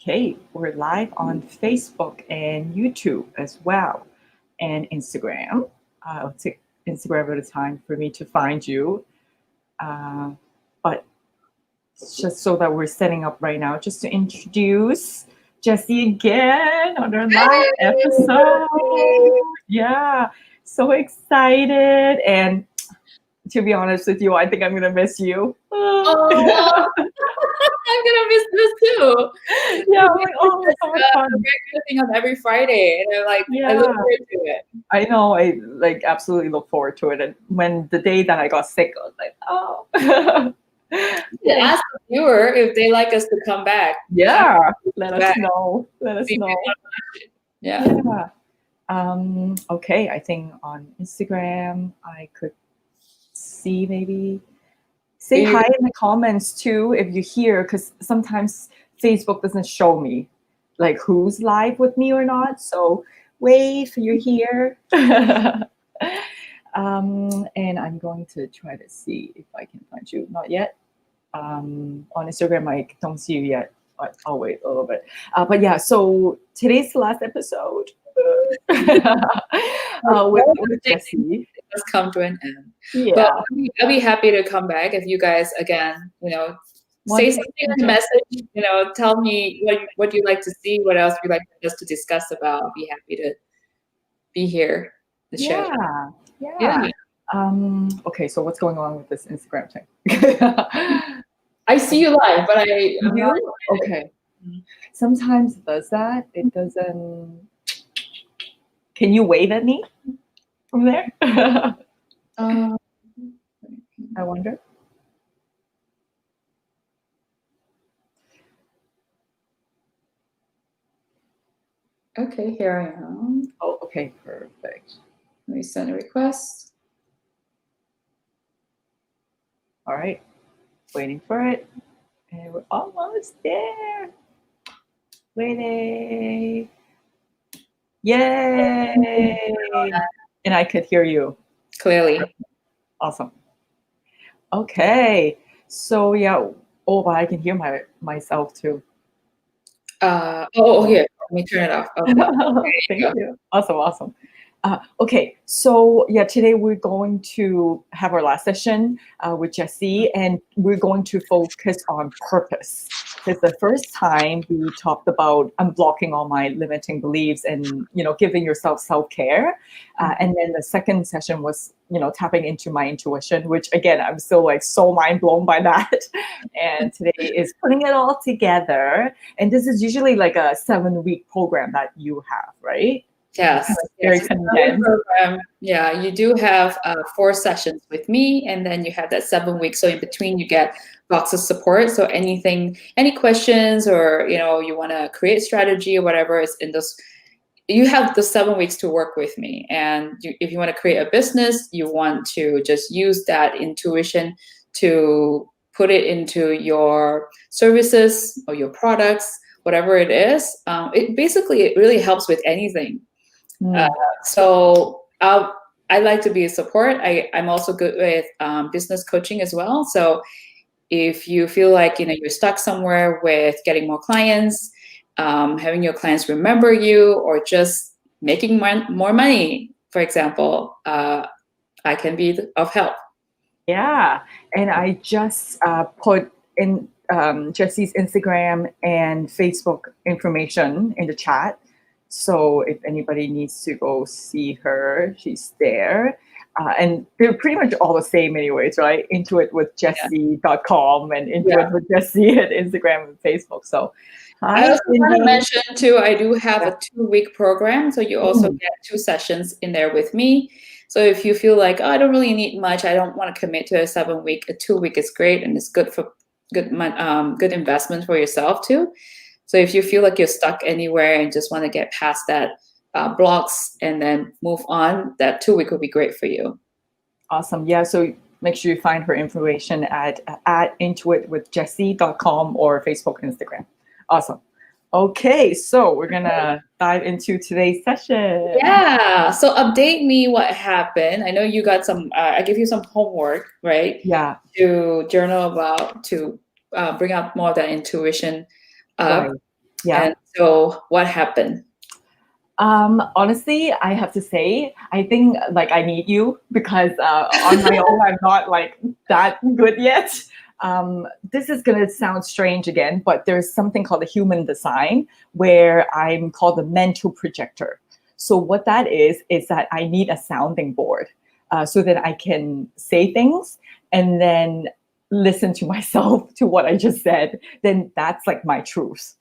Okay, we're live on Facebook and YouTube as well, and Instagram. It'll take Instagram at a time for me to find you. But just so that we're setting up right now, just to introduce Jessie again on our live episode. Yeah, so excited. And to be honest with you, I think I'm going to miss you. Oh, I'm gonna miss this too. Yeah, I'm like, oh, it's so much fun. Regular thing on every Friday, and I'm like, I Yeah. look forward to it. I know, I like absolutely look forward to it. And when the day that I got sick, I was like, oh. To ask the viewer if they like us to come back. Yeah, let us know. Let us know. Yeah. Okay, I think on Instagram I could see maybe say hi in the comments too if you're here, because sometimes Facebook doesn't show me like who's live with me or not. So wave, you're here. And I'm going to try to see if I can find you. Not yet. On Instagram, I don't see you yet, but I'll wait a little bit. But yeah, so today's the last episode with Jessie. Let's come to an end. Yeah. But I'll be happy to come back if you guys again, say something in the message, tell me what you'd like to see, what else you'd like us to discuss about. I'll be happy to be here to share. Yeah. Okay, so what's going on with this Instagram thing? I see you live, but I'm not. Okay. Sometimes it does that. It doesn't. Can you wave at me from there? I wonder. Okay, here I am. Oh, okay, perfect. Let me send a request. All right, waiting for it. And we're almost there. Waiting. Yay! And I could hear you. Clearly. Awesome. Okay. So yeah. Oh, but I can hear myself too. Here. Let me turn it off. Okay. Thank you. Awesome. Okay, so yeah, today we're going to have our last session with Jessie, and we're going to focus on purpose. Because the first time we talked about unblocking all my limiting beliefs and giving yourself self-care, and then the second session was tapping into my intuition, which again I'm still like so mind blown by that. And today is putting it all together. And this is usually like a 7-week program that you have, right? Yes. Very condensed. Yeah, you do have 4 sessions with me, and then you have that 7 weeks. So in between, you get lots of support. So any questions, or you want to create strategy or whatever is in this. You have the 7 weeks to work with me, and if you want to create a business, you want to just use that intuition to put it into your services or your products, whatever it is. It really helps with anything. So I like to be a support. I'm also good with business coaching as well. So if you feel like you're stuck somewhere with getting more clients, having your clients remember you, or just making more money, for example, I can be of help. Yeah, and I just put in Jessie's Instagram and Facebook information in the chat. So if anybody needs to go see her, she's there. And they're pretty much all the same anyways, right? Intuitwithjessie.com and Intuit with Jessie at Instagram and Facebook. So I also want to mention too, I do have a 2-week program. So you also get 2 sessions in there with me. So if you feel like, I don't really need much, I don't want to commit to a 7-week, a 2-week is great, and it's good for good investment for yourself too. So if you feel like you're stuck anywhere and just want to get past that blocks and then move on, that 2-week will be great for you. Awesome. Yeah. So make sure you find her information at intuitwithjessie.com or Facebook, Instagram. Awesome. Okay, so we're gonna dive into today's session. Yeah. So update me what happened. I know you got some. I give you some homework, right? Yeah. To journal about, to bring out more of that intuition. Right. Yeah. And so what happened? Honestly, I have to say, I think like I need you because on my own, I'm not like that good yet. This is gonna sound strange again, but there's something called the human design where I'm called the mental projector. So what that is that I need a sounding board so that I can say things and then listen to myself to what I just said. Then that's like my truth.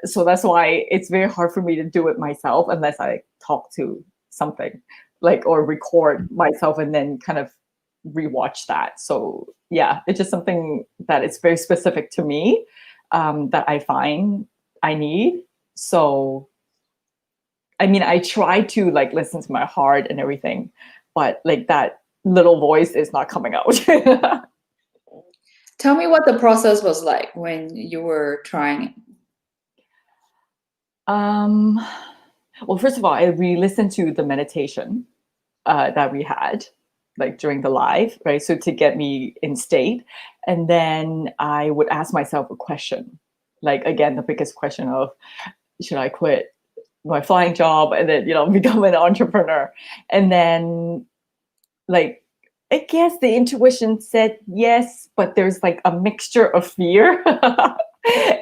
So that's why it's very hard for me to do it myself unless I talk to something like or record myself and then kind of rewatch that. So yeah, it's just something that it's very specific to me that I find I need. So I mean, I try to like listen to my heart and everything, but like that little voice is not coming out. Tell me what the process was like when you were trying. um, well, first of all, I re-listened to the meditation that we had like during the live, right? So to get me in state. And then I would ask myself a question, like again, the biggest question of should I quit my flying job and then, become an entrepreneur? And then like I guess the intuition said yes, but there's like a mixture of fear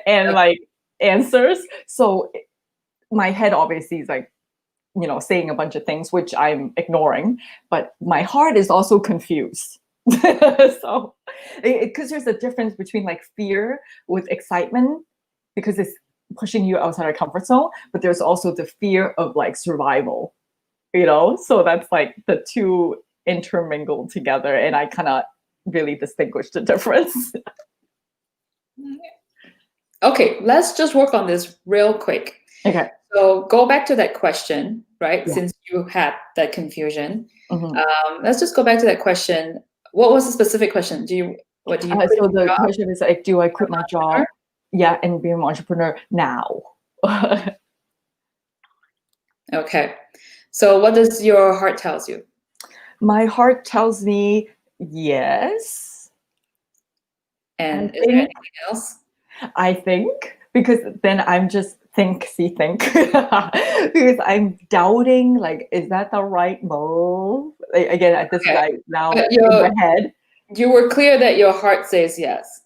and like answers. So my head obviously is like saying a bunch of things which I'm ignoring, but my heart is also confused. So, because there's a difference between like fear with excitement, because it's pushing you outside our comfort zone, but there's also the fear of like survival, So that's like the two intermingled together, and I cannot really distinguish the difference. Okay, let's just work on this real quick. Okay. So go back to that question, right? Yeah. Since you had that confusion, Mhm. let's just go back to that question. What was the specific question? Do you quit So your the job question is like, do I as quit an my entrepreneur? job? Yeah, and be an entrepreneur now. Okay. So what does your heart tells you? My heart tells me yes. And is there think anything else? I think because then I'm just think because I'm doubting like is that the right move? Like, again, this is Okay. like now But in the head. you were clear that your heart says yes.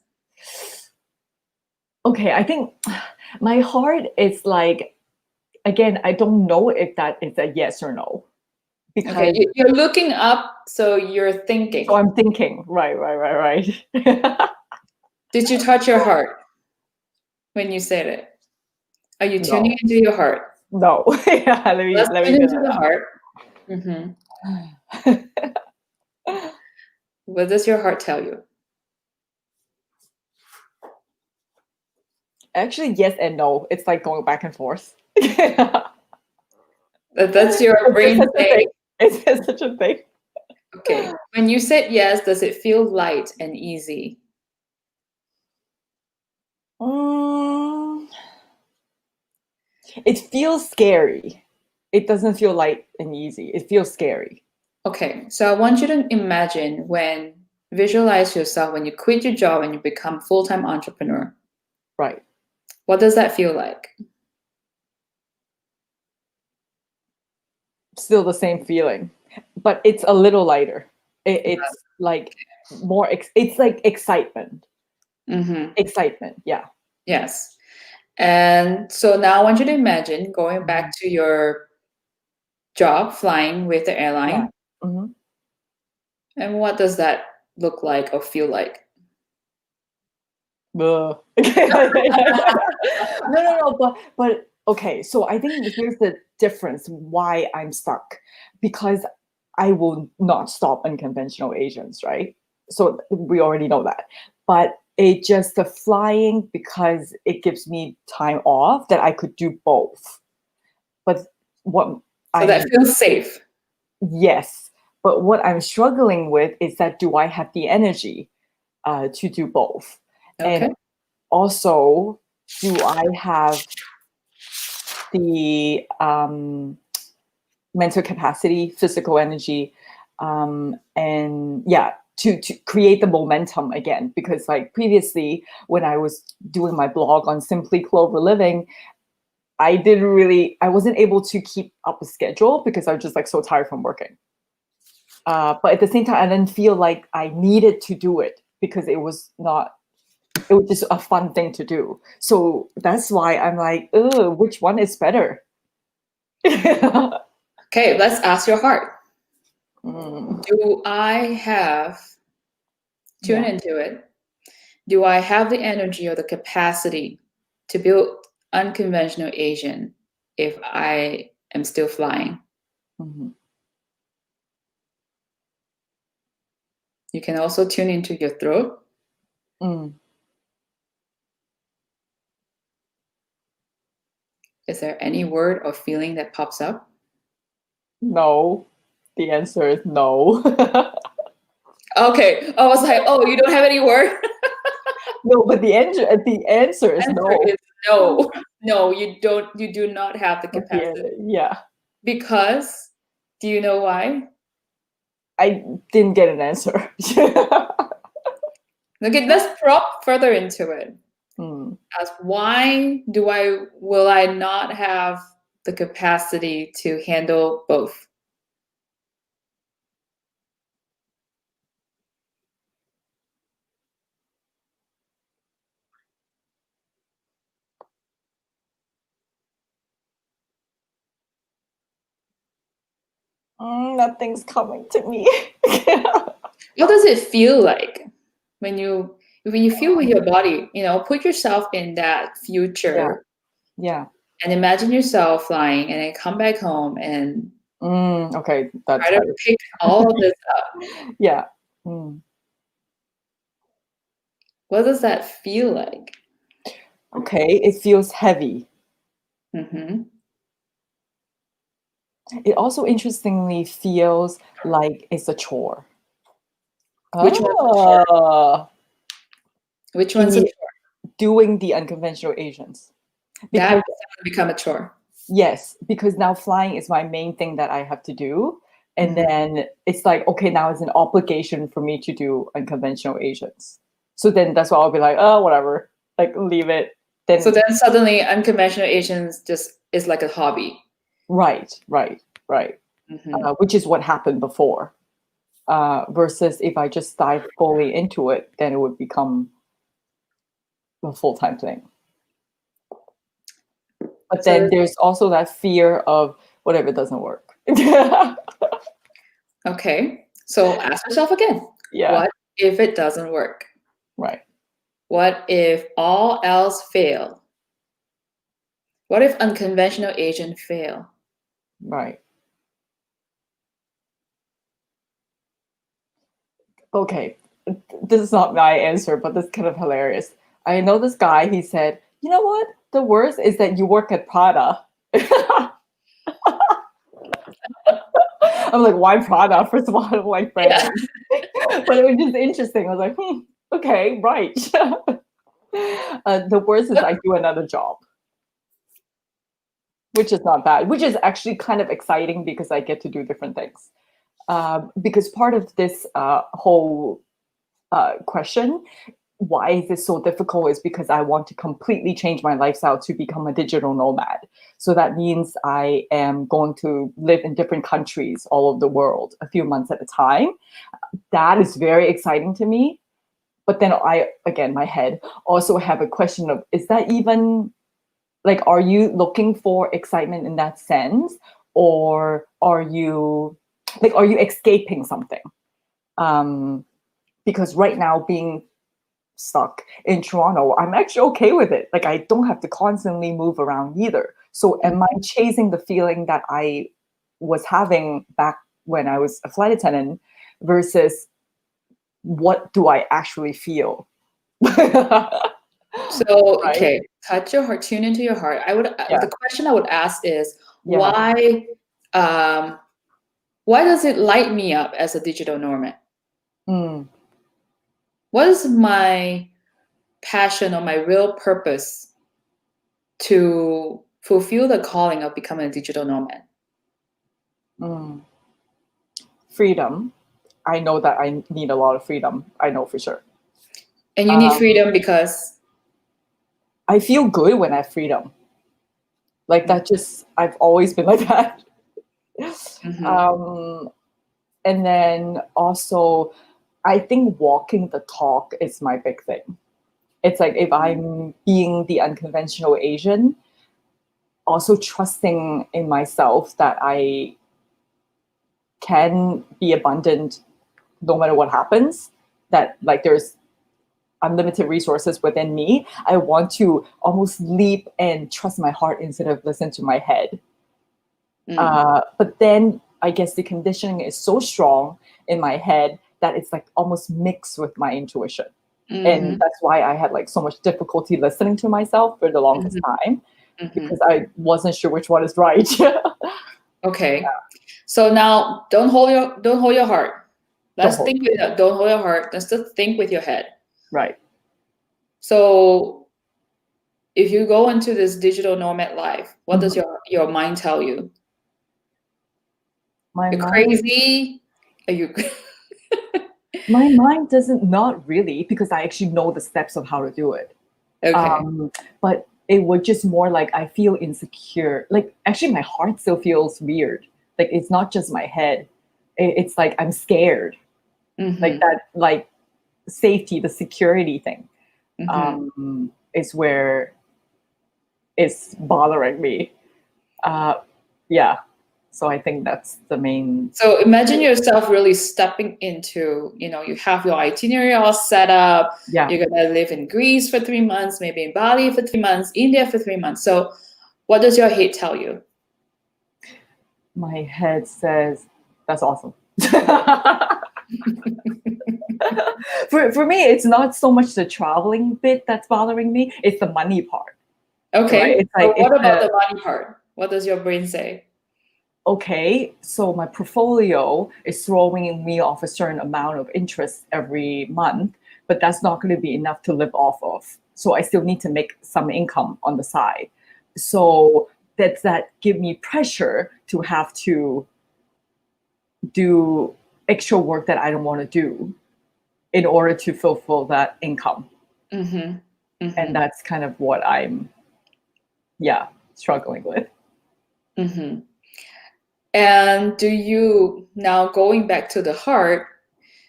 Okay, I think my heart is like again, I don't know if that is a yes or no Okay, because you're looking up, so you're so thinking. I'm thinking right. Did you touch your heart when you said it? Are you tuning No, into your heart? no. Yeah, Let's let me tune get into the heart. it. What does your heart tell you? Actually, yes and no. It's like going back and forth. That's your It's brain such a thing. saying, It's such a thing. okay. When you said yes, does it feel light and easy? Mm, it feels scary. It doesn't feel light and easy. It feels scary. Okay, so I want you to visualize yourself when you quit your job and you become full-time entrepreneur. Right. What does that feel like? Still the same feeling, but it's a little lighter. It's like more. It's like excitement. Mm-hmm. Excitement. Yeah. Yes. And so now I want you to imagine going back to your job flying with the Yeah. airline. Mhm. And what does that look like or feel like? Ugh. No. But okay. So I think here's the difference. Why I'm stuck, because I will not stop unconventional agents, right? So we already know that. But it just the flying because it gives me time off that I could do both. But what So that I'm feels safe. yes, but what I'm struggling with is that do I have the energy to do both? And Okay. also, do I have the mental capacity, physical energy, and yeah, to create the momentum again, because like previously when I was doing my blog on Simply Clover Living, I wasn't able to keep up a schedule because I was just like so tired from working. But at the same time, I didn't feel like I needed to do it because it was just a fun thing to do. So that's why I'm like, which one is better? Okay, let's ask your heart. Mm, Do I have, tune yeah. into it, do I have the energy or the capacity to build unconventional Asian if I am still flying? Mhm. You can also tune into your throat. Mm. Is there any word or feeling that pops up? No. The answer is no. Okay, I was like, oh, you don't have any word? No, but the answer is Answer no. is no. No, you don't. You do not have the Yeah, capacity. yeah. Because, do you know why? I didn't get an answer. Okay, let's prop further into it. Mm. Ask why will I not have the capacity to handle both? Nothing's coming to me. What does it feel like when you feel with your body? Put yourself in that Yeah, future yeah. and imagine yourself flying and then come back home and Okay, that's try to better. pick all of this up. Yeah. Mm. What does that feel like? Okay, it feels heavy. Hmm. It also interestingly feels like it's a chore. Which one's a chore? Ah, Which one's a the chore? doing the unconventional Asians. That Because is going to become a chore. yes, because now flying is my main thing that I have to do. And Mhm. then it's like, okay, now it's an obligation for me to do unconventional Asians. So then that's why I'll be like, oh, whatever, like leave it. So Then then suddenly unconventional Asians just is like a hobby. right, right, right. Hmm. Which is what happened before. Versus if I just dive fully into it, then it would become a full-time thing. But So then there's also that fear of what if it doesn't work? okay. So ask yourself again. Yeah, What if it doesn't work? right, What if all else fail? What if unconventional Asian fail? right. Okay, this is not my answer, but this is kind of hilarious. I know this guy, he said, you know what? The worst is that you work at Prada. I'm like, why Prada? First of all, I don't like Yeah. branding. But it was just interesting. I was like, okay, right. The worst is I do another job, which is not bad, which is actually kind of exciting because I get to do different things. Because part of this whole question, why is this so difficult, is because I want to completely change my lifestyle to become a digital nomad. So that means I am going to live in different countries all over the world a few months at a time. That is very exciting to me. But then again, my head also have a question of, is that even like, are you looking for excitement in that sense? Or are you escaping something? Um, because right now being stuck in Toronto, I'm actually okay with it. Like I don't have to constantly move around either. So am I chasing the feeling that I was having back when I was a flight attendant versus what do I actually feel? So, Right? okay, touch your heart, tune into your heart. Yeah. The question I would ask is Yeah. um, why does it light me up as a digital nomad? Mm, What is my passion or my real purpose to fulfill the calling of becoming a digital nomad? mm. Freedom. I know that I need a lot of freedom. I know for sure. And you need freedom because I feel good when I have freedom. Like that just, I've always been like that. And then also, I think walking the talk is my big thing. It's like if I'm being the unconventional Asian, also trusting in myself that I can be abundant no matter what happens, that like there's unlimited resources within me. I want to almost leap and trust my heart instead of listen to my head. But then I guess the conditioning is so strong in my head that it's like almost mixed with my intuition. And that's why I had like so much difficulty listening to myself for the longest time, because I wasn't sure which one is right. Okay. So now don't hold your heart. Let's hold think with that. Don't hold your heart. Let's just think with your head. Right. So if you go into this digital nomad life, what does your mind tell you? You're crazy? Are you My mind doesn't, not really, because I actually know the steps of how to do it. okay. But it would just more like I feel insecure. Like actually my heart still feels weird. Like it's not just my head. It's like I'm scared. Like that, like safety, the security thing is where it's bothering me. Yeah. So I think that's the main. So imagine yourself really stepping into, you have your itinerary all set up. Yeah. You're going to live in Greece for 3 months, maybe in Bali for 3 months, India for 3 months. So what does your head tell you? My head says, that's awesome. For me, it's not so much the traveling bit that's bothering me. It's the money part. Okay. Right? It's So like, what about the money part? What does your brain say? Okay, so my portfolio is throwing me off a certain amount of interest every month, but that's not going to be enough to live off of. So I still need to make some income on the side. So that give me pressure to have to do extra work that I don't want to do in order to fulfill that income. And that's kind of what I'm, struggling with. And do you, now going back to the heart,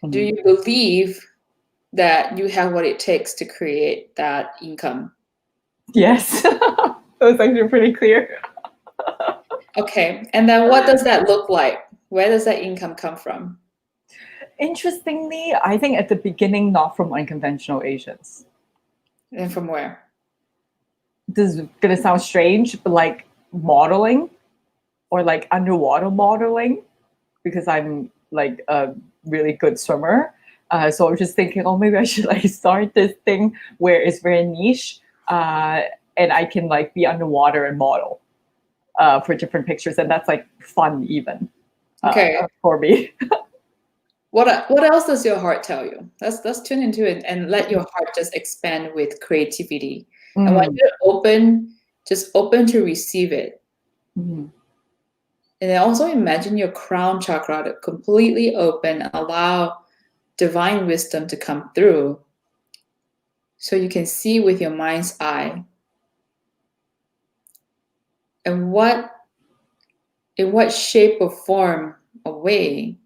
do you believe that you have what it takes to create that income? Yes, that was actually pretty clear. Okay, and then what does that look like? Where does that income come from? Interestingly, I think at the beginning, not from unconventional Asians. And from where? This is gonna sound strange, but like modeling or like underwater modeling, because I'm like a really good swimmer. So I was just thinking, oh, maybe I should like start this thing where it's very niche, and I can like be underwater and model for different pictures, and that's like fun even for me. What else does your heart tell you? Let's tune into it and let your heart just expand with creativity. I want you to open to receive it. And then also imagine your crown chakra to completely open, allow divine wisdom to come through so you can see with your mind's eye. And in what shape or form or way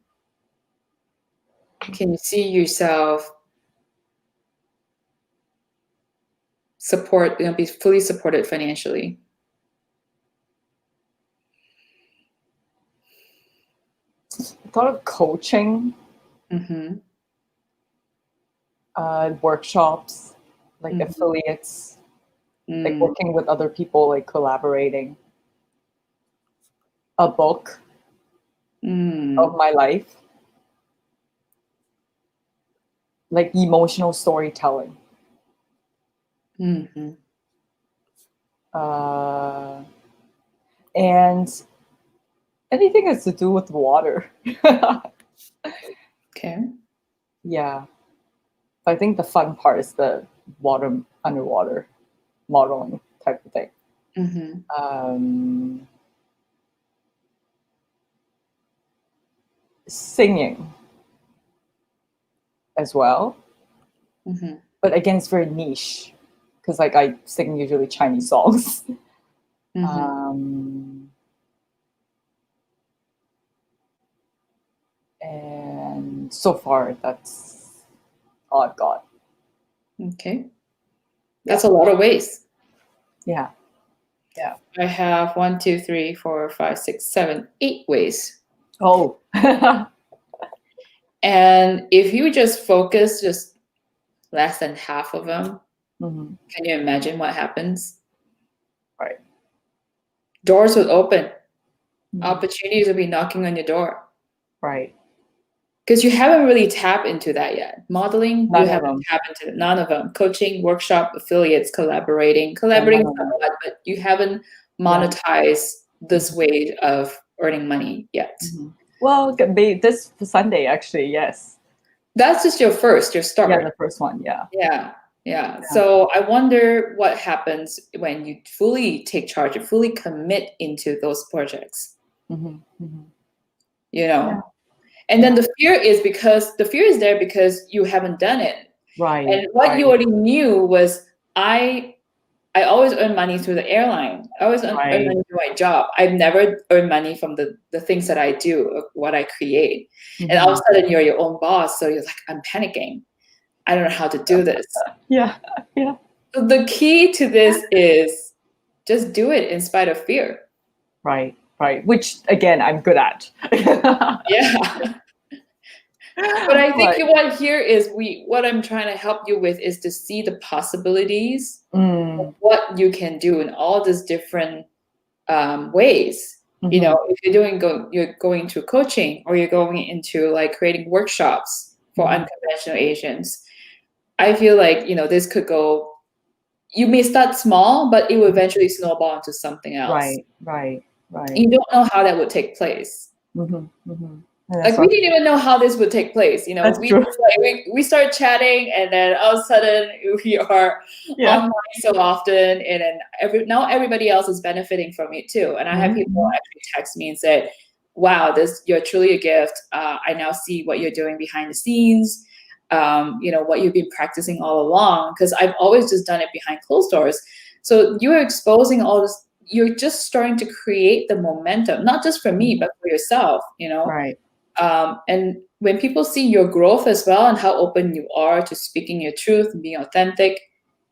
can you see yourself be fully supported financially? I thought of coaching, workshops, like affiliates, like working with other people, like collaborating. A book of my life, like emotional storytelling. And anything has to do with water. Okay. Yeah. I think the fun part is the underwater modeling type of thing. Singing. as well. Mhm. But again, it's very niche because like I sing usually Chinese songs. Mhm. And so far, that's all I've got. Okay. Yeah. That's a lot of ways. Yeah. Yeah. I have 1, 2, 3, 4, 5, 6, 7, 8 ways. Oh. And if you just focus just less than half of them, Hmm. can you imagine what happens? Right. Doors will open. Mhm. Opportunities will be knocking on your door. Right. Because you haven't really tapped into that yet. Modeling, None you of haven't them. tapped into it. None of them. Coaching, workshop, affiliates, collaborating. Yeah, Collaborating none is of not them. a lot, but you haven't Yeah. monetized this way of earning money yet. Mhm. Well, this Sunday actually, yes. That's just your Yeah, start. the first one. Yeah. Yeah. So I wonder what happens when you fully take charge, you fully commit into those projects, Hmm. Hmm. you know? Yeah. And then Yeah. the fear is there because you haven't done it. Right. And what you Right. already knew was I always earn money through the airline. I always earn Right. money through my job. I've never earned money from the things that I do, what I create. And all of Mhm. a sudden you're your own boss. So you're like, I'm panicking. I don't know how to do this. Yeah. Yeah. So the key to this is just do it in spite of fear. Right. Right. Which again, I'm good at. Yeah. But I think Right. what here is what I'm trying to help you with is to see the possibilities of Mm. what you can do in all these different ways. You Mhm. know, if you're going to coaching or you're going into like creating workshops for Mhm. unconventional Asians, I feel like, this could go, you may start small, but it will eventually snowball into something else. Right. Right. Right. You don't know how that would take place. Mhm. Mhm. And that's Like we right. didn't even know how this would take place. That's We true. just like we start chatting, and then all of a sudden we are Yeah. online so often, and then now everybody else is benefiting from it too. And I have people Mhm. actually text me and say, "Wow, you're truly a gift. I now see what you're doing behind the scenes. What you've been practicing all along. Because I've always just done it behind closed doors. So you're exposing all this. You're just starting to create the momentum, not just for me, Mhm. but for yourself. Right. And when people see your growth as well and how open you are to speaking your truth and being authentic,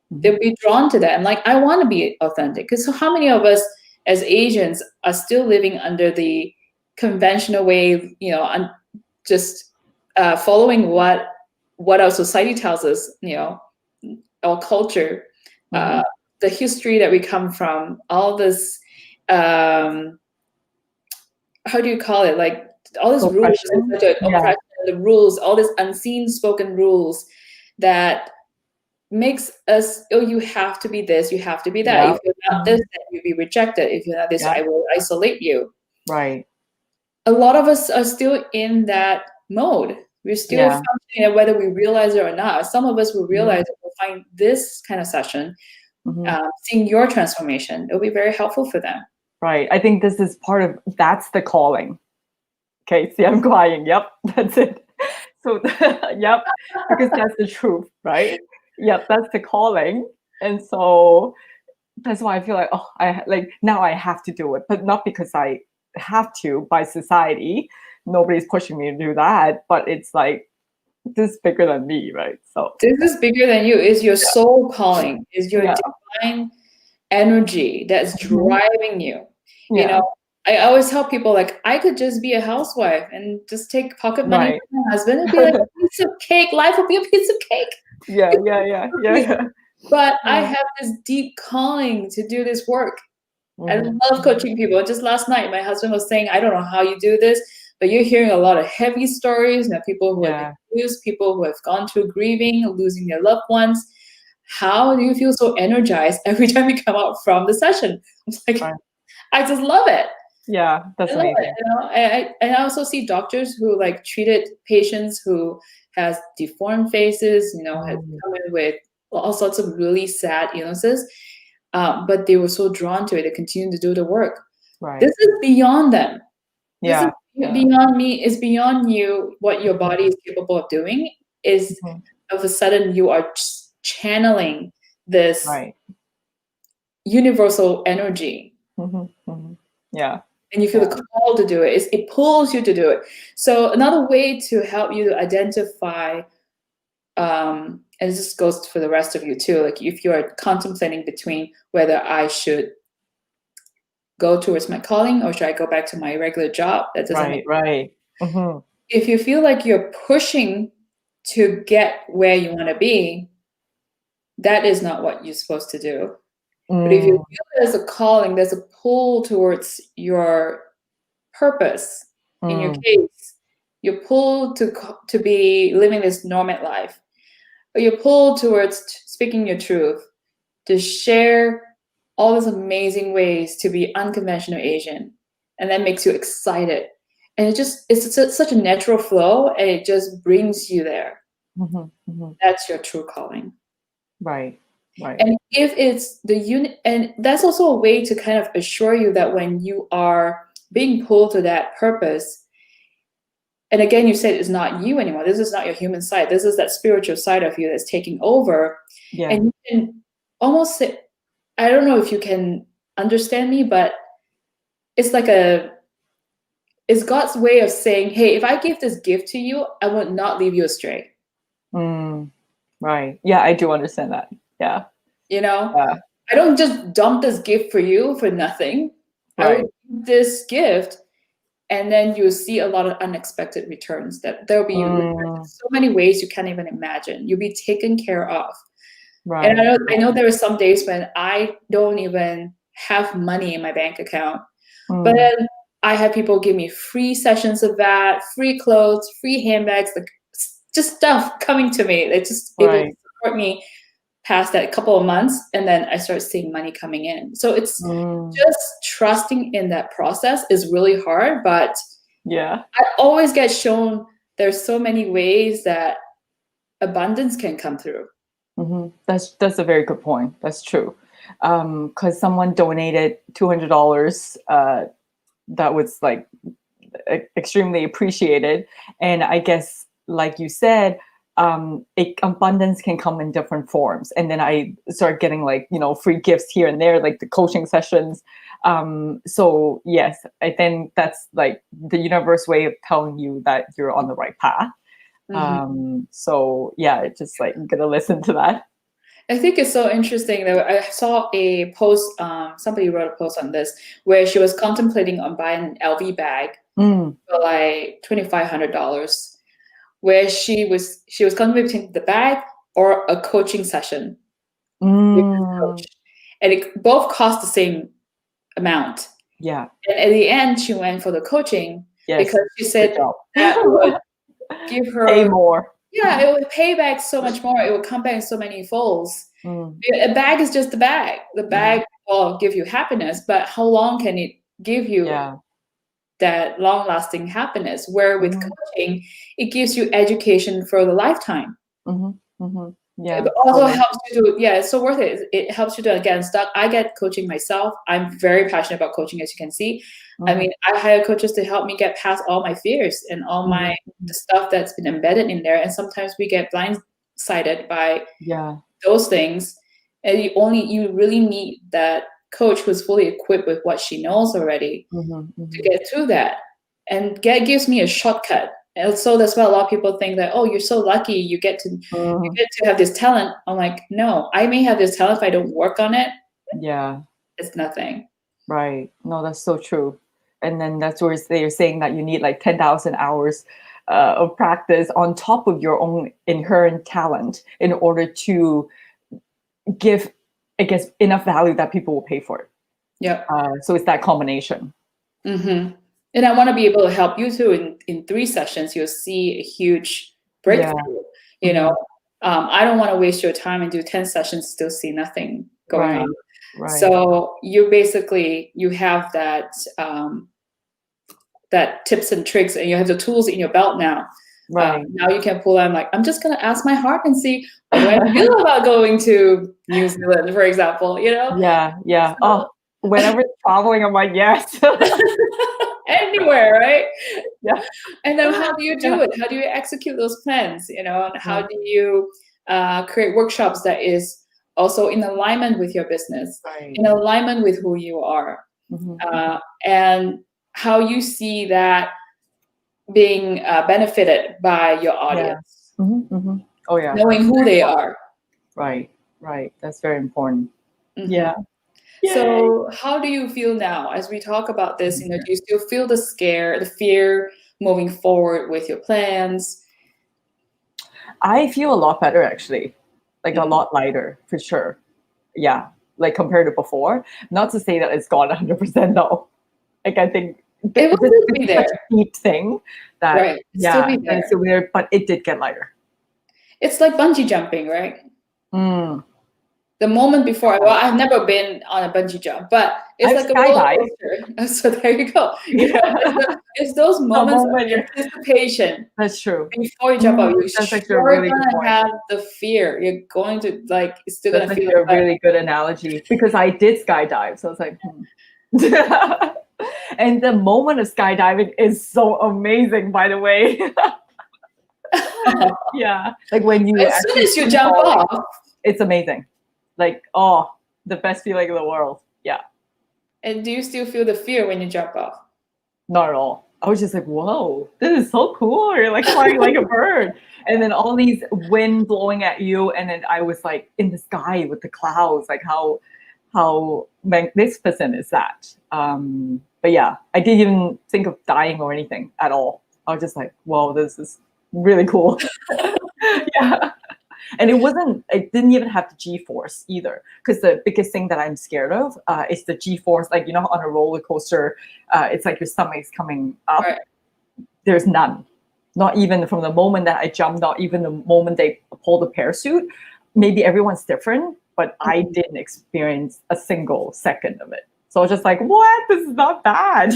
they'll Mhm. be drawn to that. And like, I want to be authentic. Because how many of us as Asians are still living under the conventional way, and just following what our society tells us, our culture, Mhm. the history that we come from, all this, how do you call it? Like all these rules, Oppression. such a Yeah. oppression, the rules, all these unseen spoken rules that makes us, oh, you have to be this, you have to be that. Yeah. If you're not this, Mhm. then you'll be rejected. If you're not this, Yeah. I will isolate you. Right. A lot of us are still in that mode. We're still Yeah. functioning, whether we realize it or not. Some of us will Mhm. realize it, will find this kind of session, Mhm. seeing your transformation. It'll be very helpful for them. Right. I think this is that's the calling. Okay. See, I'm crying. Yep. That's it. So, yep. Because that's the truth, right? Yep. That's the calling. And so that's why I feel like, oh, now I have to do it, but not because I have to by society. Nobody's pushing me to do that, but it's like, this is bigger than me, right? So, This is bigger than you, is your soul calling, is your yeah. divine energy that's Mhm. driving you. You Yeah. know, I always tell people like I could just be a housewife and just take pocket money Right. from my husband and be like a piece of cake. Life would be a piece of cake. Yeah. Yeah. Yeah. Yeah. Yeah. But I Yeah. have this deep calling to do this work. I Mhm. love coaching people. Just last night, my husband was saying, I don't know how you do this, but you're hearing a lot of heavy stories, people who have been Yeah. abused, people who have gone through grieving, losing their loved ones. How do you feel so energized every time you come out from the session? I'm like, Right. I just love it. Yeah. That's I love it. amazing. And I also see doctors who like treated patients who has deformed faces, has Mm. come in with all sorts of really sad illnesses, but they were so drawn to it. They continue to do the work. This Right. is beyond them. This is Yeah. Yeah. beyond me. It's beyond you. What your body is capable of doing. is Mhm. of a sudden you are channeling this Right. universal energy, Yeah. and you feel Yeah. the call to do it. It pulls you to do it. So another way to help you to identify, and this goes for the rest of you too, like if you are contemplating between whether I should go towards my calling or should I go back to my regular job, that doesn't make. Right. Right. Mhm. If you feel like you're pushing to get where you want to be, that is not what you're supposed to do. But if you Mm. feel there's a calling, there's a pull towards your purpose. In your Mm. case, you're pulled to be living this normal life, or you're pulled towards speaking your truth, to share all these amazing ways to be unconventional Asian, and that makes you excited. And it's such a natural flow, and it just brings you there. That's your true calling. Right. Right. And if it's the unit, and that's also a way to kind of assure you that when you are being pulled to that purpose, and again, you said it's not you anymore. This is not your human side. This is that spiritual side of you that's taking over. Yeah. And you can almost say, I don't know if you can understand me, but it's like it's God's way of saying, hey, if I give this gift to you, I will not leave you astray. Mm. Right. Yeah, I do understand that. Yeah. You know, Yeah. I don't just dump this gift for you for nothing. I will Right. give this gift, and then you'll see a lot of unexpected returns. That there'll be Mm. so many ways you can't even imagine. You'll be taken care of. And Right. I know there are some days when I don't even have money in my bank account, but Mm. then I have people give me free sessions of that, free clothes, free handbags, like just stuff coming to me. They're just able to Right. support me past that couple of months, and then I start seeing money coming in. So it's Mm. just trusting in that process is really hard, but Yeah. I always get shown there's so many ways that abundance can come through. That's a very good point. That's true. Because someone donated $200, that was like extremely appreciated, and I guess, like you said, abundance can come in different forms. And then I start getting, like, free gifts here and there, like the coaching sessions. So yes, I think that's like the universe way of telling you that you're on the right path. So yeah, it's just like you gotta listen to that. I think it's so interesting that I saw a post, somebody wrote a post on this where she was contemplating on buying an LV bag Mm. for like $2,500, where she was contemplating the bag or a coaching session with this Mm. coach, and it both cost the same amount. Yeah. And at the end, she went for the coaching Yes. because she Good said job. that would give Pay her, more. yeah, it would pay back so much more. It would come back in so many folds. Mm. A bag is just a bag. The bag will give you happiness, but how long can it give you Yeah. that long-lasting happiness? Where with Mhm. coaching, it gives you education for the lifetime. Mhm. Mhm. It Yeah. also Totally. helps you to, yeah, it's so worth it. It helps you to get unstuck. I get coaching myself. I'm very passionate about coaching, as you can see. I Mhm. mean, I hire coaches to help me get past all my fears and all Mhm. the stuff that's been embedded in there. And sometimes we get blindsided by Yeah. those things. And you really need that coach who's fully equipped with what she knows already Mhm. to Mhm. get through that. And gives me a shortcut. And so that's why a lot of people think that, oh, you're so lucky you get to Mhm. have this talent. I'm like, no, I may have this talent if I don't work on it. Yeah. It's nothing. Right. No, that's so true. And then that's where they're saying that you need like 10,000 hours of practice on top of your own inherent talent in order to give, I guess, enough value that people will pay for it. Yep. So it's that combination. And I want to be able to help you too. In 3 sessions, you'll see a huge Yeah. breakthrough. You know, I don't want to waste your time and do 10 sessions, still see nothing going Right. on. Right. So you have that tips and tricks, and you have the tools in your belt now. Right. Now you can pull. I'm like, I'm just gonna ask my heart and see what do I feel about going to New Zealand, for example. Yeah. Yeah. So, Oh, whenever it's traveling, I'm like, yes. anywhere, right? Yeah. And then how do you do Yeah. it? How do you execute those plans? And how Yeah. do you create workshops that is also in alignment with your business, Right. in alignment with who you are, and how you see that being benefited by your Yeah. audience, Oh yeah. knowing who they are. Right. Right. That's very important. Mhm. Yeah. Yay. So how do you feel now as we talk about this? Do you still feel the scare, the fear moving forward with your plans? I feel a lot better actually, like a Mhm. lot lighter for sure. Yeah, like compared to before. Not to say that it's gone 100% no. Like I think It will this still be is there, such a deep thing that right? Still be that there. it's so weird, but it did get lighter. It's like bungee jumping, right? Mm. The moment before, well, I've never been on a bungee jump, but it's I've like a roller skydived. coaster. So there you go. It's those The moments of moment you're, anticipation that's true. before you jump out. You're That's actually a sure really good gonna point. have the fear. You're going to like, it's still That's gonna feel actually a like, really good analogy because I did skydive. So I was like, And the moment of skydiving is so amazing, by the way. Yeah. Like when you as soon actually as you keep jump falling, off, it's amazing. Like, oh, the best feeling in the world. Yeah. and do you still feel the fear when you jump off? Not at all. I was just like, whoa, this is so cool. You're like flying like a bird. And then all these wind blowing at you. And then I was like in the sky with the clouds. Like how magnificent is that? But yeah, I didn't even think of dying or anything at all. I was just like, whoa, this is really cool. Yeah. And it didn't even have the G-force either. Because the biggest thing that I'm scared of is the G-force. Like, on a roller coaster, it's like your stomach's coming up. Right. There's none. Not even from the moment that I jumped, not even the moment they pull the parachute. Maybe everyone's different, but I didn't experience a single second of it. So I was just like, what? This is not bad.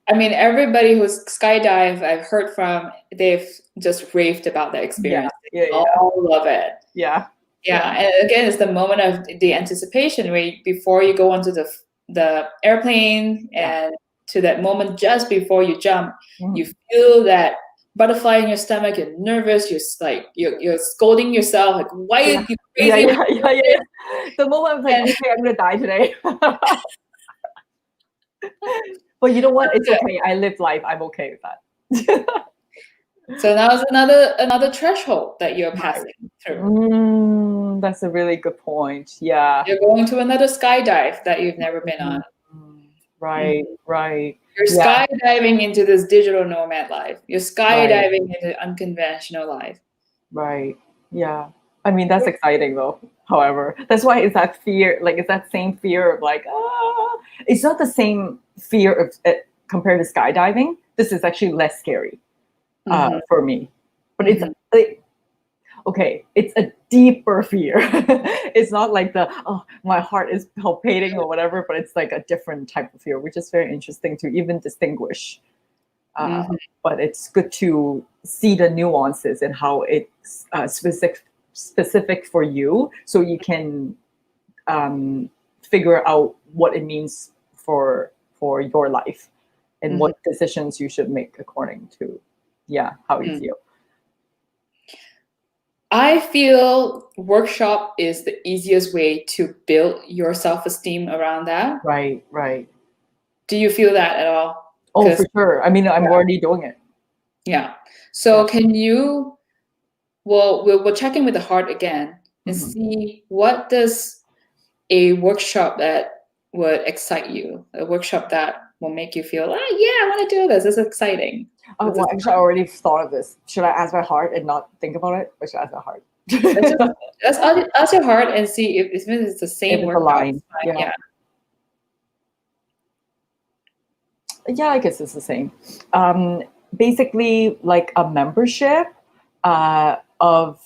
I mean, everybody who's skydive I've heard from, they've just raved about that experience. Yeah. They all love it. Yeah. Yeah, and again, it's the moment of the anticipation where before you go onto the airplane and to that moment just before you jump, you feel that butterfly in your stomach. You're nervous. You're scolding yourself. Like, why are you crazy? Yeah. The moment I was like, okay, I'm gonna die today. But you know what? It's okay. I lived life. I'm okay with that. So now it's another threshold that you're passing through. That's a really good point. Yeah. You're going to another skydive that you've never been on. Right. You're skydiving into this digital nomad life. You're skydiving into unconventional life. Right. Yeah. I mean, that's exciting though. However, that's why it's that fear, like it's that same fear of like, it's not the same fear of compared to skydiving. This is actually less scary for me. But it's okay, it's a deeper fear. It's not like my heart is palpitating or whatever, but it's like a different type of fear, which is very interesting to even distinguish. But it's good to see the nuances and how it's specific for you, so you can figure out what it means for your life and what decisions you should make according to how you feel. I feel workshop is the easiest way to build your self-esteem around that. Right. Do you feel that at all? Oh, for sure. I mean, I'm already doing it. Yeah. So can you, we'll check in with the heart again and see what does a workshop that would excite you, a workshop that will make you feel, I want to do this. It's exciting. Oh, well, actually, I already thought of this. Should I ask my heart and not think about it, or should I ask my heart? Let's ask your heart and see if it's the same workout. Yeah, I guess it's the same. Basically, like a membership of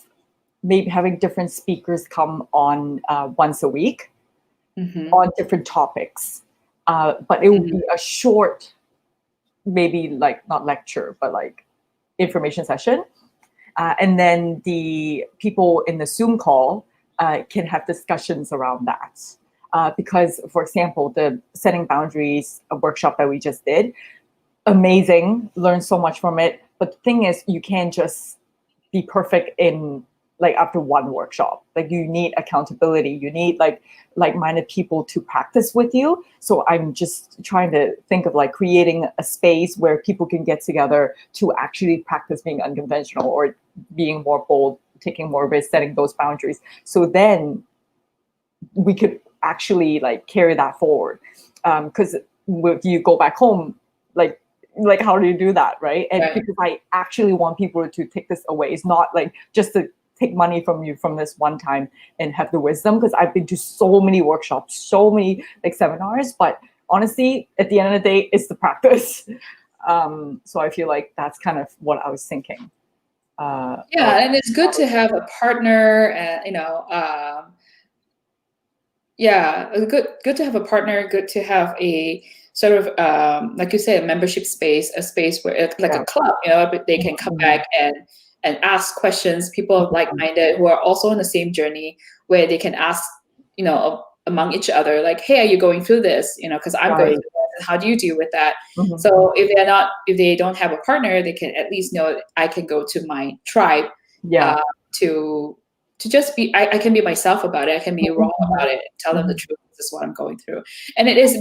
maybe having different speakers come on once a week on different topics. But it would be a short, maybe like not lecture, but like information session. And then the people in the Zoom call can have discussions around that. because, for example, the setting boundaries workshop that we just did, amazing, learned so much from it. But the thing is, you can't just be perfect in like after one workshop. Like you need accountability. You need like-minded people to practice with you. So I'm just trying to think of like creating a space where people can get together to actually practice being unconventional or being more bold, taking more risks, setting those boundaries. So then we could actually like carry that forward. Because if you go back home, like how do you do that, right? And Right. because I actually want people to take this away. It's not like just to take money from you from this one time and have the wisdom, because I've been to so many workshops, so many like seminars, but honestly, at the end of the day, it's the practice. So I feel like that's kind of what I was thinking. Yeah, and it's good to have a partner, yeah, good to have a partner, good to have a sort of like you say, a membership space, a space where it's like Yeah. a club, but they can come back and ask questions, people like-minded who are also on the same journey, where they can ask, among each other, like, hey, are you going through this? Because I'm going Right. through this, and how do you deal with that? Mhm. So if they don't have a partner, they can at least know I can go to my tribe Yeah. to just be, I can be myself about it. I can be raw about it, tell them the truth. This is what I'm going through. And it is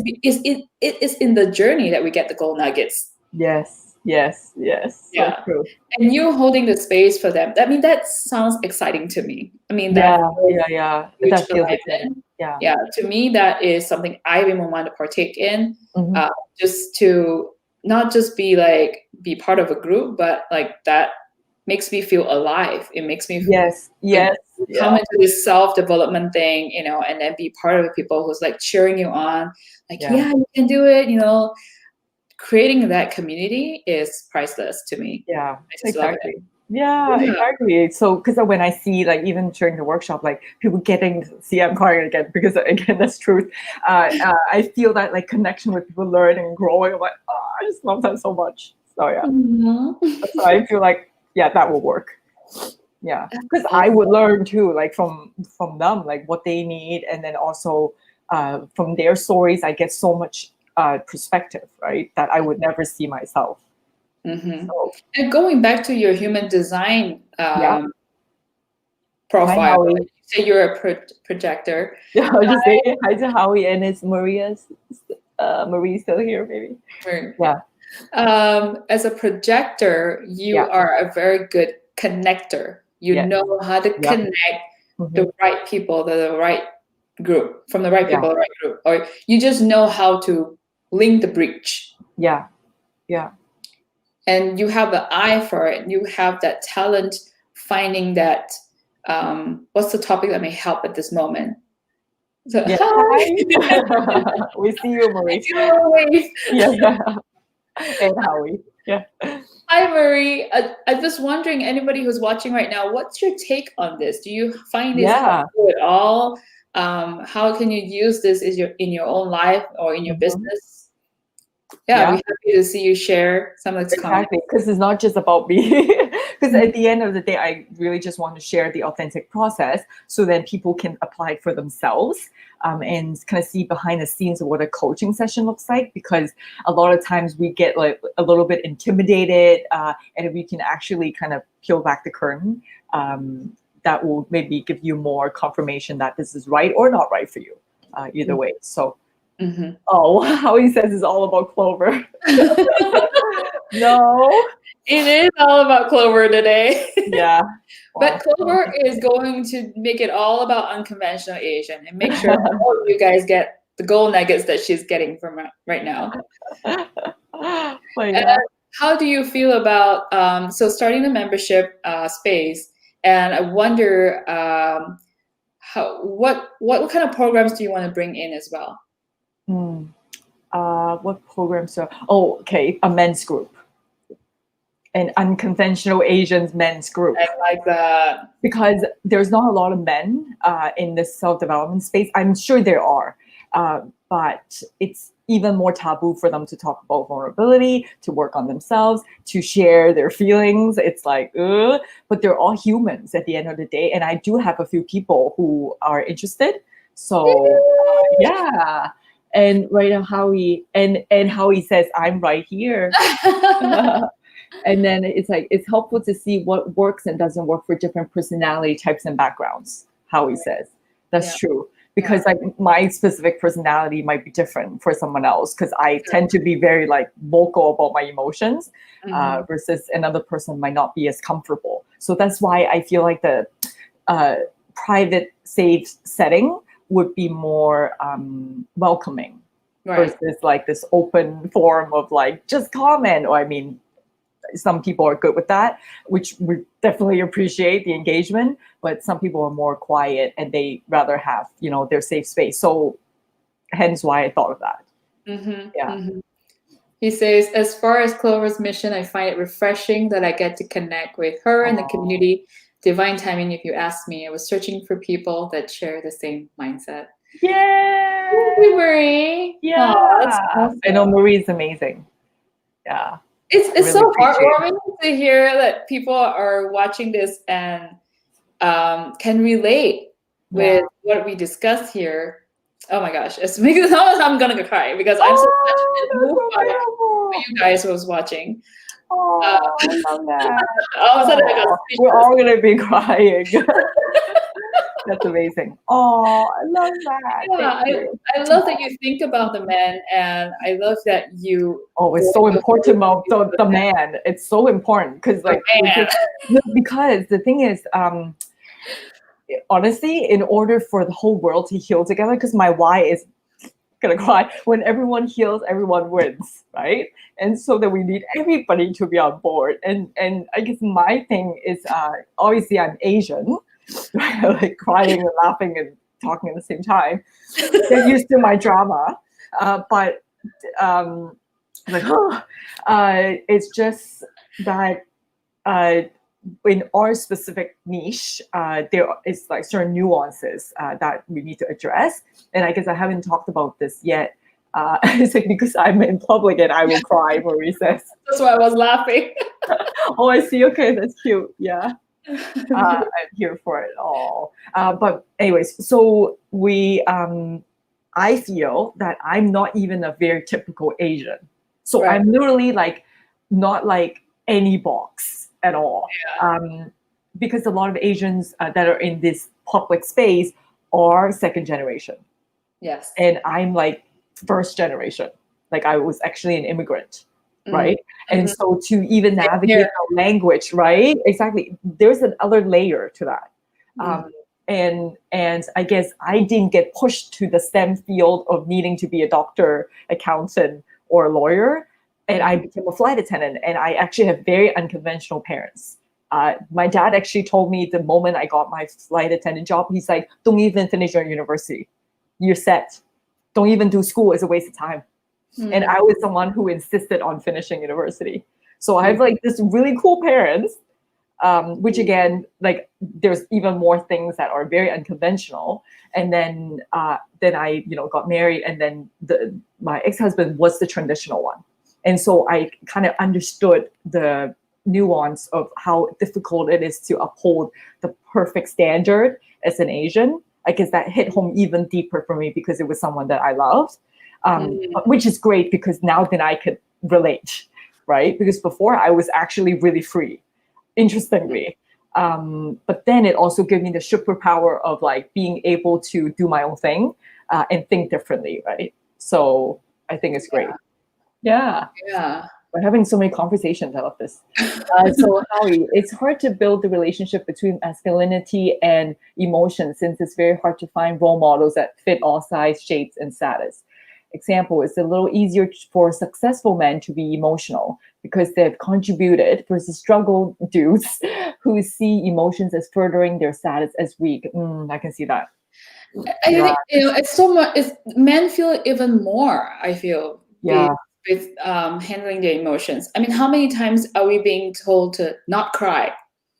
in the journey that we get the gold nuggets. Yes. Yeah. So true. And you holding the space for them. I mean, that sounds exciting to me. I mean, Yeah. that feels huge That to feels live exciting. in. Yeah. Yeah, to me, that is something I even want to partake in, Mhm. just to not just be part of a group, but like that makes me feel alive. It makes me Yes. like come Yeah. into this self-development thing, and then be part of the people who's like cheering you on, like, Yeah. yeah, you can do it, creating that community is priceless to me. Yeah. I just love it. Exactly. Yeah, Yeah. exactly. So, because when I see, like, even during the workshop, like people getting, see, I'm crying again because again, that's truth. I feel that like connection with people learning and growing. I'm like, oh, I just love that so much. So yeah, Mhm. so I feel like that will work. Yeah, because I Awesome. would learn too, like from them, like what they need, and then also from their stories, I get so much perspective, right? That I would never see myself. Mhm. So And going back to your human design yeah. Hi, profile, Howie. you say you're a projector. Yeah, I'll just say hi to Howie, and it's Marie still here, maybe. Right. Yeah, As a projector, you yeah, are a very good connector. You yeah, know how to yeah, connect hmm, the right people to the right group, from the right yeah, people to the right group, or you just know how to link the breach. yeah, yeah, And you have an eye for it. You have that talent finding that. What's the topic that may help at this moment? So, yeah. hi. Hi. We see you, I Marie. do a wave. Yeah, and Howie. Yeah. Hi, Marie. I'm just wondering, anybody who's watching right now, what's your take on this? Do you find this Yeah. helpful at all? How can you use this in your own life or in your Mhm. business? Yeah, Yeah. we're happy to see you share some of these comments. Exactly, because it's not just about me. Because at the end of the day, I really just want to share the authentic process so that people can apply it for themselves, and kind of see behind the scenes of what a coaching session looks like. Because a lot of times we get like a little bit intimidated, and if we can actually kind of peel back the curtain, that will maybe give you more confirmation that this is right or not right for you, either way. So, Mhm. oh, how he says it's all about Clover. No. It is all about Clover today. Yeah. But Wow. Clover is going to make it all about unconventional Asian and make sure all of you guys get the gold nuggets that she's getting from right now. But And yeah. how do you feel about so starting the membership space? And I wonder what kind of programs do you want to bring in as well? Hmm. What programs are? Oh, okay. A men's group, an unconventional Asians men's group. I like that. Because there's not a lot of men in this self-development space. I'm sure there are, but it's even more taboo for them to talk about vulnerability, to work on themselves, to share their feelings. It's like, but they're all humans at the end of the day. And I do have a few people who are interested. So yeah, and right now how he says, I'm right here. And then it's like it's helpful to see what works and doesn't work for different personality types and backgrounds. How he says that's Yeah. true because like my specific personality might be different for someone else because I tend to be very like vocal about my emotions versus another person might not be as comfortable. So that's why I feel like the private safe setting would be more welcoming versus like this open form of like just comment. Or I mean, some people are good with that, which we definitely appreciate the engagement, but some people are more quiet and they rather have, you know, their safe space. So hence why I thought of that. Yeah. He says, as far as Clover's mission, I find it refreshing that I get to connect with her and the community. Divine timing, if you ask me. I was searching for people that share the same mindset. Yeah. Thank you, Marie. Yeah. Awesome. I know Marie's amazing. Yeah. It's really so heartwarming to hear that people are watching this and can relate with what we discussed here. Oh my gosh, it's making I'm gonna cry because I'm so moved by what you guys was watching. I love that. All of a sudden I got we're all gonna be crying. That's amazing. Oh, I love that. Yeah, I love that you think about the man, and I love that you. Oh, it's so important about the man. It's so important because because the thing is, honestly, in order for the whole world to heal together, because my why is gonna cry. When everyone heals, everyone wins, right? And so that we need everybody to be on board. And I guess my thing is obviously I'm Asian, right? Like crying and laughing and talking at the same time. Get used to my drama, but like it's just that in our specific niche, there is like certain nuances that we need to address. And I guess I haven't talked about this yet. It's like because I'm in public and I will cry, Marie says. That's why I was laughing. Oh, I see. Okay, that's cute. Yeah. I'm here for it all. But anyways, so I feel that I'm not even a very typical Asian. So I'm literally like not like any box at all. Because a lot of Asians that are in this public space are second generation. Yes. And I'm like first generation. Like I was actually an immigrant. Right. And so to even navigate the language, right? Exactly. There's another layer to that. And I guess I didn't get pushed to the STEM field of needing to be a doctor, accountant, or a lawyer. And I became a flight attendant. And I actually have very unconventional parents. My dad actually told me the moment I got my flight attendant job, he's like, don't even finish your university. You're set. Don't even do school. It's a waste of time. And I was the one who insisted on finishing university. So I have like this really cool parents, which again, like there's even more things that are very unconventional. And then I, got married, and then my ex-husband was the traditional one. And so I kind of understood the nuance of how difficult it is to uphold the perfect standard as an Asian. I guess that hit home even deeper for me because it was someone that I loved. Which is great because now then I could relate, right? Because before I was actually really free, interestingly. But then it also gave me the superpower of like being able to do my own thing and think differently, right? So I think it's great. Yeah. We're having so many conversations. I love this. So Howie, it's hard to build the relationship between masculinity and emotion since it's very hard to find role models that fit all size, shapes, and status. Example, it's a little easier for successful men to be emotional because they've contributed versus struggle dudes who see emotions as furthering their status as weak. I can see that. I think it's so much. Men feel even more. I feel with handling their emotions. I mean, how many times are we being told to not cry?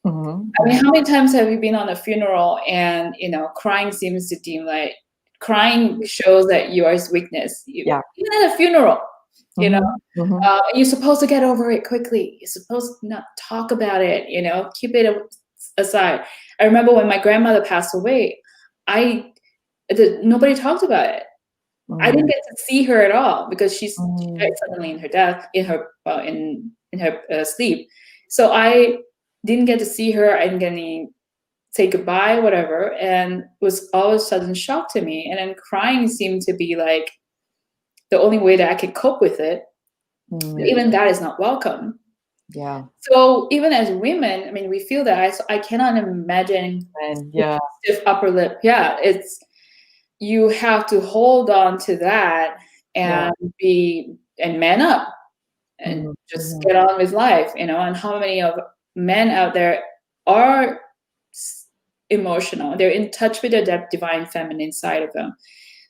I mean, how many times have you been on a funeral and crying seems to deem like crying shows that you are weakness. Even at a funeral, you're supposed to get over it quickly. You're supposed to not talk about it. Keep it aside. I remember when my grandmother passed away, I nobody talked about it. I didn't get to see her at all because she died suddenly in her death, in her sleep. So I didn't get to see her. I didn't get any say goodbye, whatever, and was all of a sudden shock to me. And then crying seemed to be like the only way that I could cope with it. Even that is not welcome. Yeah. So even as women, I mean, we feel that. I cannot imagine stiff upper lip. Yeah, it's you have to hold on to that and man up and just get on with life, you know. And how many of men out there are emotional? They're in touch with their divine feminine side of them,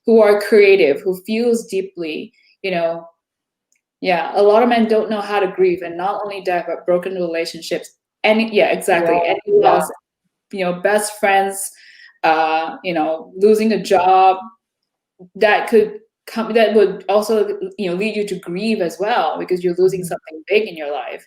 who are creative, who feels deeply, you know. Yeah, a lot of men don't know how to grieve, and not only that, but broken relationships. Any loss, you know, best friends, you know, losing a job, that could come, that would also, you know, lead you to grieve as well, because you're losing something big in your life.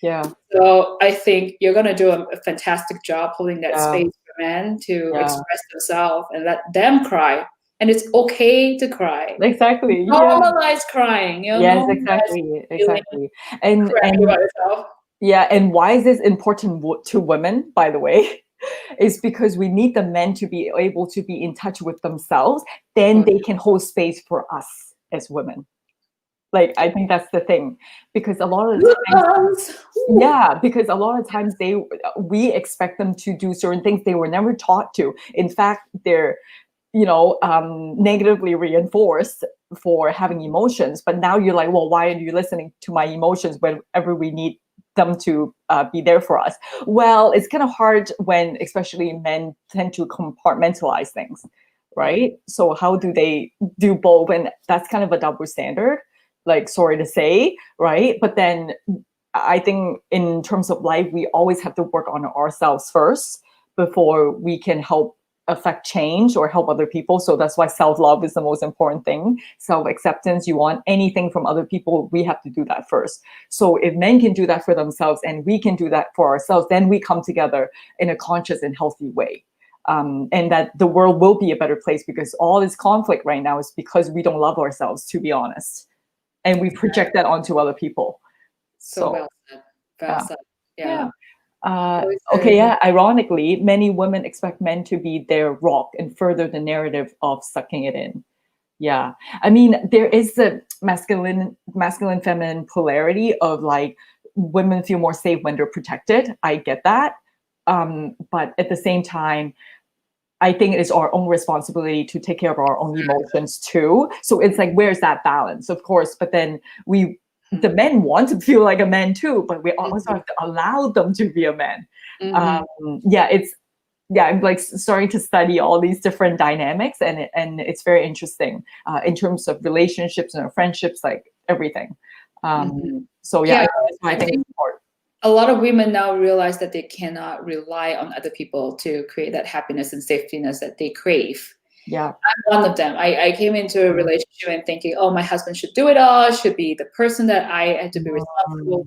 Yeah. So I think you're gonna do a fantastic job holding that space for men to express themselves and let them cry. And it's okay to cry. Exactly. Normalize crying. You know, Yes, exactly. And about yourself. Yeah, and why is this important to women, by the way? Is because we need the men to be able to be in touch with themselves, then they can hold space for us as women. Like, I think that's the thing, because a lot of times, because a lot of times we expect them to do certain things they were never taught to. In fact, they're, you know, negatively reinforced for having emotions. But now you're like, well, why are you listening to my emotions whenever we need them to be there for us? Well, it's kind of hard when especially men tend to compartmentalize things, right? So how do they do both? And that's kind of a double standard, like, sorry to say, right? But then I think in terms of life, we always have to work on ourselves first before we can help affect change or help other people. So that's why self-love is the most important thing. Self-acceptance, you want anything from other people, we have to do that first. So if men can do that for themselves and we can do that for ourselves, then we come together in a conscious and healthy way. And that the world will be a better place, because all this conflict right now is because we don't love ourselves, to be honest. And we project that onto other people. So well said. Well said. Yeah. Ironically, many women expect men to be their rock and further the narrative of sucking it in. Yeah. I mean, there is the masculine, feminine polarity of like women feel more safe when they're protected. I get that. But at the same time, I think it is our own responsibility to take care of our own emotions too. So it's like, where's that balance? Of course, but then the men want to feel like a man too, but we also have to allow them to be a man. I'm like starting to study all these different dynamics, and it's very interesting in terms of relationships and friendships, like everything. So I think it's important. A lot of women now realize that they cannot rely on other people to create that happiness and safetyness that they crave. Yeah, I'm one of them. I came into a relationship and thinking, oh, my husband should do it all, should be the person that I had to be responsible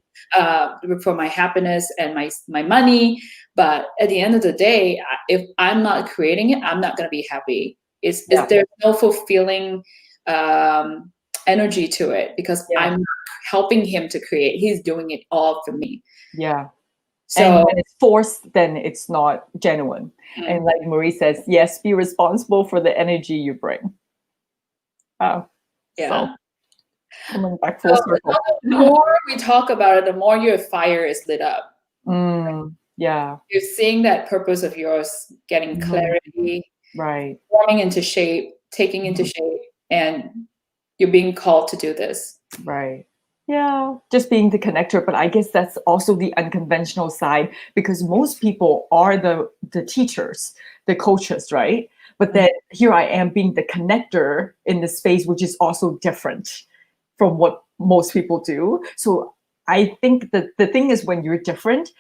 for my happiness and my money. But at the end of the day, if I'm not creating it, I'm not going to be happy. There's no fulfilling energy to it, because I'm not helping him to create. He's doing it all for me. Yeah. So and when it's forced, then it's not genuine. And like Marie says, yes, be responsible for the energy you bring. So coming back full circle. The more we talk about it, the more your fire is lit up. Yeah. You're seeing that purpose of yours, getting clarity, right, forming into shape, taking into shape, and you're being called to do this. Right. Yeah, just being the connector. But I guess that's also the unconventional side, because most people are the teachers, the coaches, right? But then here I am being the connector in the space, which is also different from what most people do. So I think that the thing is, when you're different,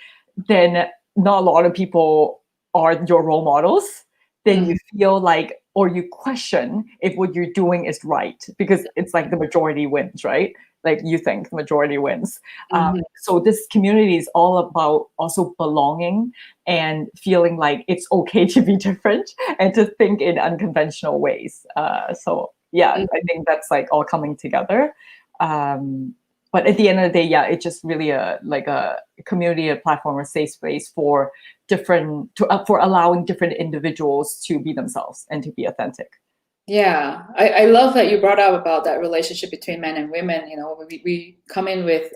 then not a lot of people are your role models. Then you feel like, or you question if what you're doing is right, because it's like the majority wins, right? like you think majority wins. Mhm. So this community is all about also belonging and feeling like it's okay to be different and to think in unconventional ways. So yeah, I Mhm. think that's like all coming together. But at the end of the day, yeah, it's just really like a community, a platform, a safe space for for allowing different individuals to be themselves and to be authentic. Yeah, I love that you brought up about that relationship between men and women. You know, we come in with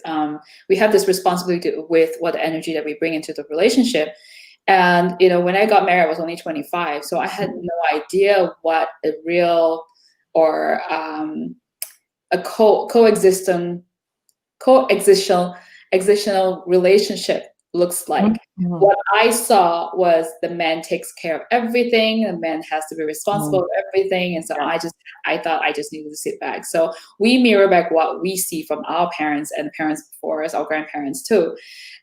we have this responsibility with what energy that we bring into the relationship. And you know, when I got married, I was only 25, so I had no idea what a real or a coexistical existential relationship looks like. Mhm. What I saw was the man takes care of everything, the man has to be responsible Mhm. for everything. And so Yeah. I thought I just needed to sit back. So we mirror back what we see from our parents and parents before us, our grandparents too.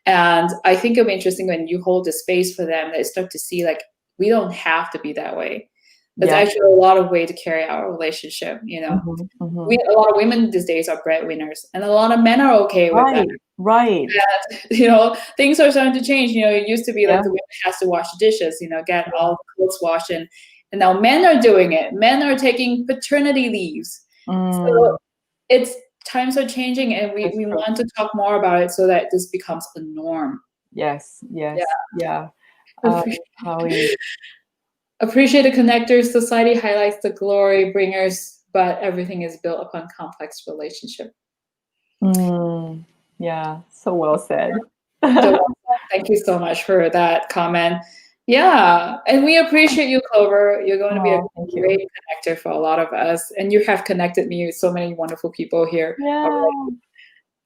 And I think it'll be interesting when you hold the space for them, they start to see like we don't have to be that way. There's Yeah. actually a lot of way to carry our relationship, you know. Mhm. Mhm. A lot of women these days are breadwinners, and a lot of men are okay with that. Right. Right. You know, things are starting to change. You know, it used to be like Yeah. the women has to wash the dishes, you know, get all the clothes washed, and now men are doing it. Men are taking paternity leaves. So Mm, it's times are changing, and that's we true. want to talk more about it so that this becomes a norm. Yes. Yeah. Yes. Yeah. How we. Appreciate the connectors. Society highlights the glory bringers, but everything is built upon complex relationship. Mm, yeah. So well said. So thank you so much for that comment. Yeah, and we appreciate you, Clover. You're going to be a Oh, thank you. great connector for a lot of us, and you have connected me with so many wonderful people here. Yeah.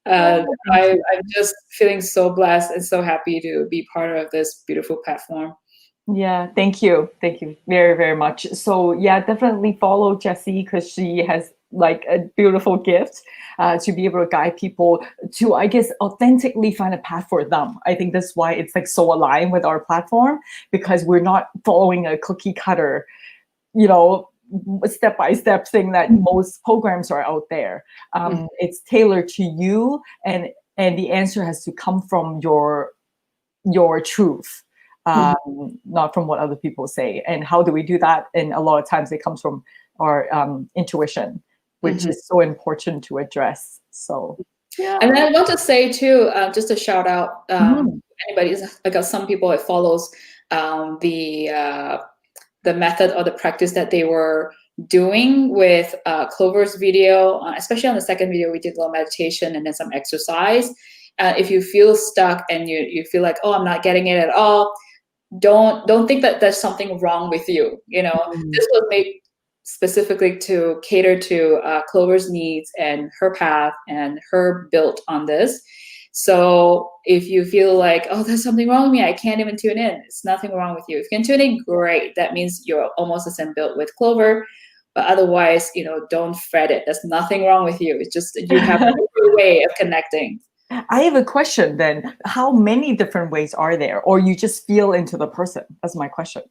Oh, thank you. I'm just feeling so blessed and so happy to be part of this beautiful platform. Yeah, thank you. Thank you very, very much. So yeah, definitely follow Jessie because she has like a beautiful gift to be able to guide people to, I guess, authentically find a path for them. I think that's why it's like so aligned with our platform because we're not following a cookie cutter, you know, step by step thing that most programs are out there. It's tailored to you, and the answer has to come from your truth, not from what other people say. And how do we do that? And a lot of times it comes from our intuition, which Mhm. is so important to address. So, yeah. And then I want to say too, just a shout out, Mhm. anybody, like some people it follows the method or the practice that they were doing with Clover's video, especially on the second video, we did a little meditation and then some exercise. If you feel stuck and you feel like, oh, I'm not getting it at all, don't think that there's something wrong with you. You know, Mm, this was made specifically to cater to Clover's needs and her path and her built on this. So if you feel like, oh, there's something wrong with me, I can't even tune in. It's nothing wrong with you. If you can tune in, great. That means you're almost the same built with Clover. But otherwise, you know, don't fret it. There's nothing wrong with you. It's just you have a different way of connecting. I have a question then. How many different ways are there? Or you just feel into the person? That's my question.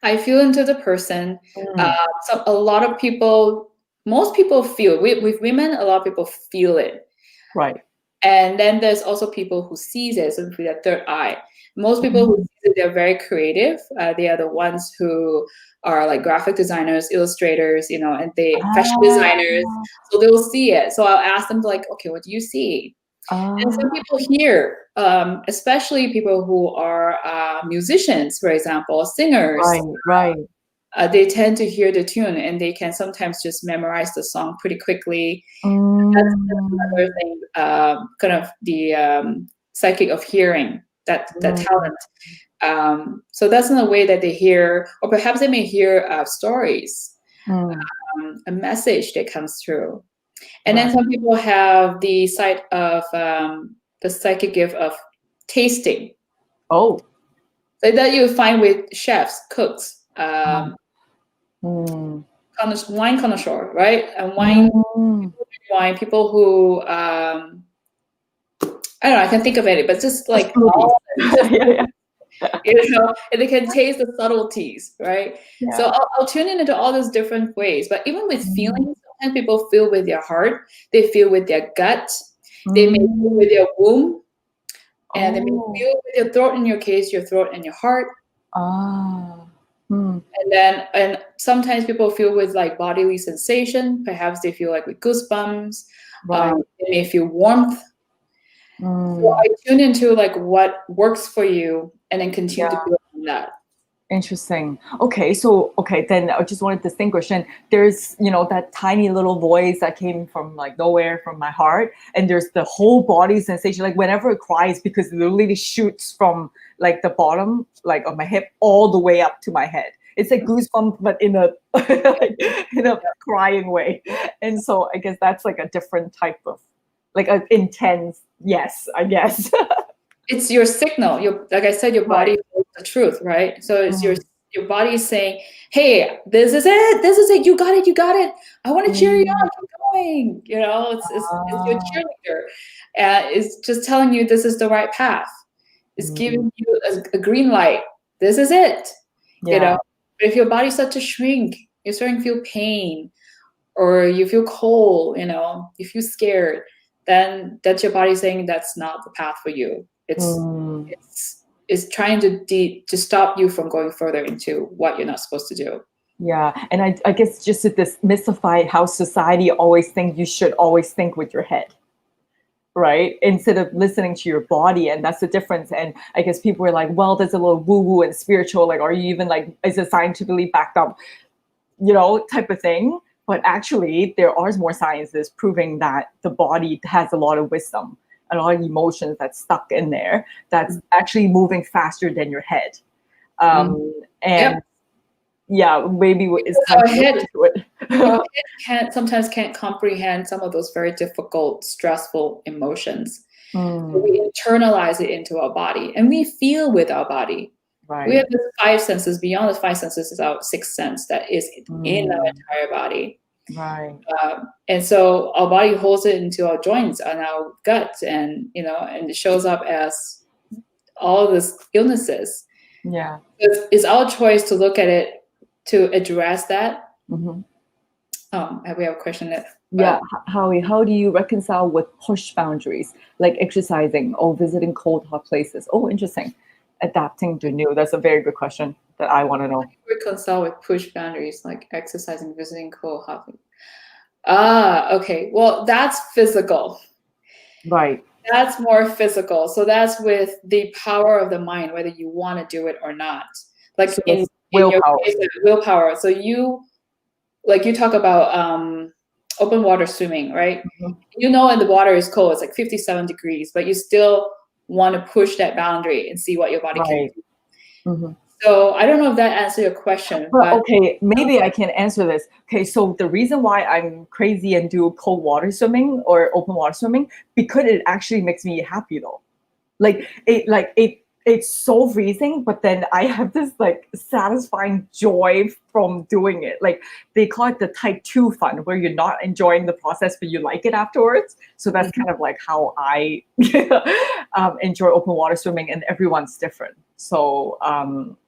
I feel into the person. Mm, So a lot of people, most people feel, with women, a lot of people feel it. right. And then there's also people who sees it, so with that third eye. Most people who Mm. see it, they're very creative. They are the ones who are like graphic designers, illustrators, you know, and they fashion designers. Ah, So they'll see it. So I'll ask them like, okay, what do you see? And some ah, people hear, especially people who are musicians, for example, singers, right, right. they tend to hear the tune and they can sometimes just memorize the song pretty quickly. That's another Mm, thing, kind of the psychic of hearing, that mm, talent. So that's in a way that they hear, or perhaps they may hear stories, mm, a message that comes through. And right. then some people have the side of the psychic gift of tasting, Oh. like that you find with chefs, cooks, Ah, mm, wine connoisseur, right? And mm. people who I don't know, I can think of any, but just Just like movies. all just Yeah, you know, and they can taste the subtleties, right? So yeah. I'll tune in into all those different ways. But even with Mm, feelings, sometimes people feel with their heart, they feel with their gut, they may feel Mm. with their womb, and they may Oh. feel with your throat, in your case, your throat and your heart. Ah. Hmm. And sometimes people feel with like bodily sensation. Perhaps they feel like with goosebumps. Right. They may feel warmth. So Mm. I tune into like what works for you, and then continue to Yeah. build on that. Interesting. Okay, so then I just want to distinguish. And there's, that tiny little voice that came from like nowhere from my heart, and there's the whole body sensation. Like whenever it cries, because it literally shoots from like the bottom, like of my hip, all the way up to my head. It's like goosebumps, but in a in a crying way. And so I guess that's like a different type of like an intense yes, I guess. It's your signal. Like I said, your Right. body knows the truth, right? So it's Mhm. your body is saying, "Hey, this is it. This is it. You got it. You got it. I want to cheer you Mm. on. Keep going." It's your Ah. cheerleader. It's just telling you this is the right path. It's Mm. giving you a green light. This is it. You Yeah. know. But if your body starts to shrink, you're starting to feel pain, or you feel cold. You feel scared. Then that's your body saying that's not the path for you. Mm. It's trying to stop you from going further into what you're not supposed to do. Yeah. And I guess just to demystify how society always thinks you should always think with your head, right? Instead of listening to your body. And that's the difference. And I guess people are like, well, there's a little woo woo and spiritual. Like, are you even like, is it scientifically backed up, type of thing? But actually, there are more sciences proving that the body has a lot of wisdom, a lot of emotions that's stuck in there, that's actually moving faster than your head. Mm. Yep. And yeah, maybe it's Because time to look into it. our head sometimes can't comprehend some of those very difficult, stressful emotions. So we internalize it into our body, and we feel with our body. We Right. have the five senses. Beyond the five senses is our sixth sense that is in our entire body. Right. And so our body holds it into our joints and our gut, and and it shows up as all these illnesses. Yeah. It's our choice to look at it, to address that. Hmm. We have a question that. Yeah, Howie, how do you reconcile with push boundaries, like exercising or visiting cold, hot places? Oh, interesting. Adapting to new. That's a very good question that I want to know. Reconcile with push boundaries, like exercising, visiting cold, hot. Okay. Well, that's physical. Right. That's more physical. So that's with the power of the mind, whether you want to do it or not. Like So in it's your willpower. case, willpower. So you talk about open water swimming, right? Mhm. And the water is cold. It's like 57 degrees, but you still want to push that boundary and see what your body can Right. do. Hmm. So I don't know if that answers your question, Well, but okay, maybe I can answer this. Okay, so the reason why I'm crazy and do cold water swimming or open water swimming, because it actually makes me happy though. It's so freezing, but then I have this like satisfying joy from doing it. Like they call it the type 2 fun, where you're not enjoying the process but you like it afterwards. So that's kind of like how I enjoy open water swimming, and everyone's different. So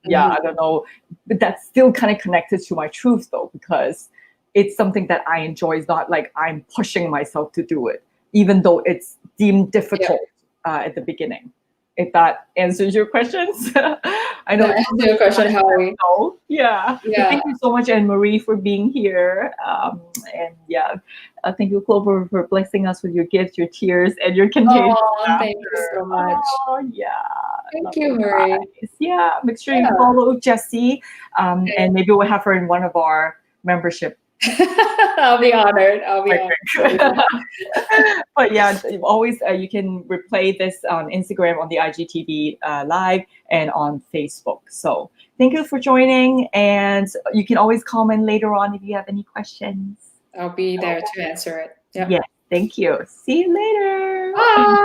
yeah, I don't know, but that's still kind of connected to my truth though, because it's something that I enjoy. It's not like I'm pushing myself to do it, even though it's deemed difficult at the beginning. If that answers your questions. I know that it's answers your question, Howie. no. Yeah. But Yeah. thank you so much, Anne Marie, for being here. And yeah, thank you, Clover, for blessing us with your gifts, your tears, and your contagious Oh, thank you laughter. so much. Oh, yeah. Thank Love you, you Marie. guys. Yeah. Make sure you Yeah. follow Jessie, and maybe we'll have her in one of our membership. I'll be honored. I'll be honored. But yeah, always you can replay this on Instagram on the IGTV live and on Facebook. So thank you for joining, and you can always comment later on if you have any questions. I'll be there to answer it. Yeah. Yeah, thank you. See you later. Bye.